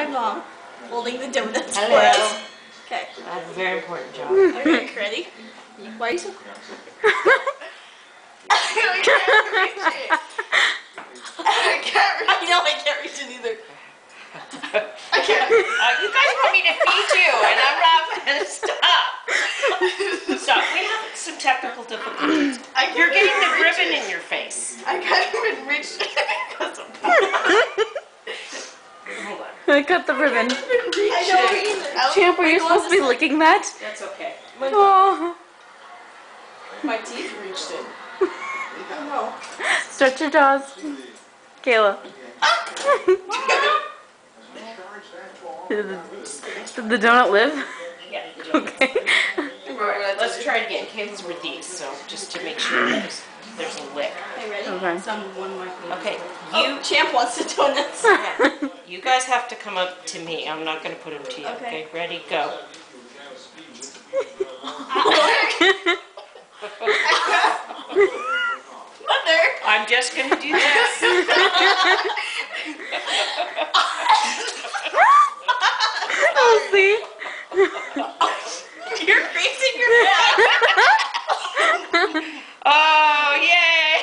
my mom holding the donuts Hello. for us. Okay. I have a very important job. Okay, ready? Why are you so I can't reach it. I can't reach it. I know I can't reach it either. I can't. You guys want me to feed you, and I'm not going to stop. Stop. We have some technical difficulties. You're getting the ribbon in your face. I can't even reach it because of Hold on. I cut the ribbon. I don't either. Champ, are you supposed to be licking that? That's okay. Oh. My teeth reached it. Oh no. Stretch your jaws. Kayla. Did the donut live? Yeah. Okay. Alright, let's try it again. Kayla's were these, so just to make sure there's a lick. Okay, ready? Okay. Some one more. Okay, Champ wants the donuts. Yeah. You guys have to come up to me. I'm not going to put them to you. Okay. Okay, ready, go. Mother. I'm just going to do this. Oh, see? You're raising your hand. Oh, yay!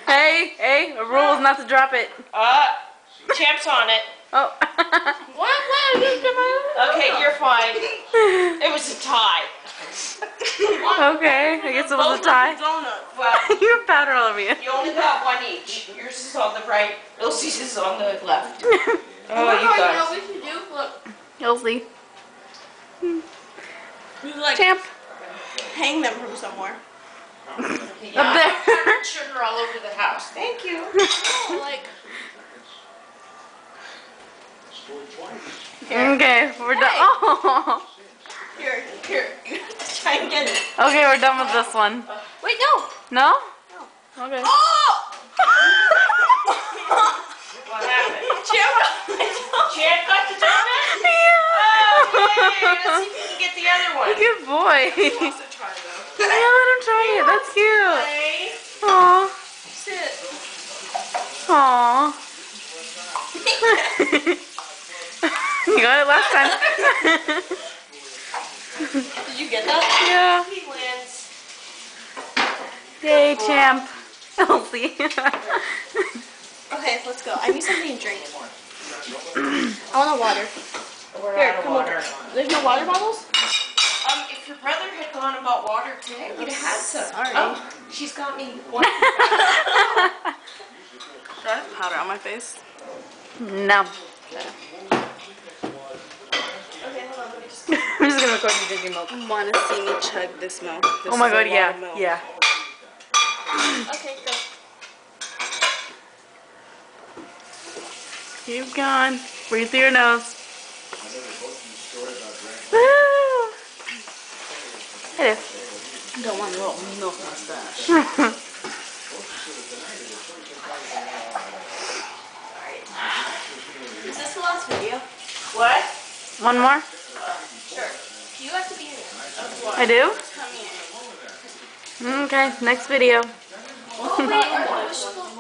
Hey, a rule is not to drop it. Champ's on it. Oh. Okay, you're fine. It was a tie. Okay, I guess it was a tie. Well, You have powder all over you. you only got one each. Yours is on the right. Elsie's is on the left. Oh, you You know guys. what we can do? Look. You'll see. We like Champ. hang them from somewhere. Yeah, Up there. powdered sugar all over the house. Thank you. Oh, like. Okay, we're done. Oh. Here. Try and get it. Okay, we're done with this one. Wait, no. No? Okay. Oh! What happened? Champ. Champ got the donut? Yeah. Oh, yay! Let's see if we can get the other one. Good boy. Also try though. Yeah, let him try it. That's cute. Play. Aw. Sit. Aw. You got it last time. Did you get that? Yeah. He wins. Yay, Champ. Elsie. Okay, let's go. I need something to drink. I want a water. We're Here, out of come water. over. There's no water bottles? If your brother had gone and bought water today, we'd have had some. Sorry. Oh, she's got me one. Do I have powder on my face? No. Okay, hold on. Let me just. I'm just gonna record you drinking milk. Want to see me chug this milk? This Oh my is a god, lot yeah. of milk. Yeah. Okay, go. Keep going. Breathe through your nose. Woo! Hit it. Don't want a little milk mustache. Is this the last video? What? One more? Sure. You have to be in it. I do? Come in. Okay, next video. Oh, wait.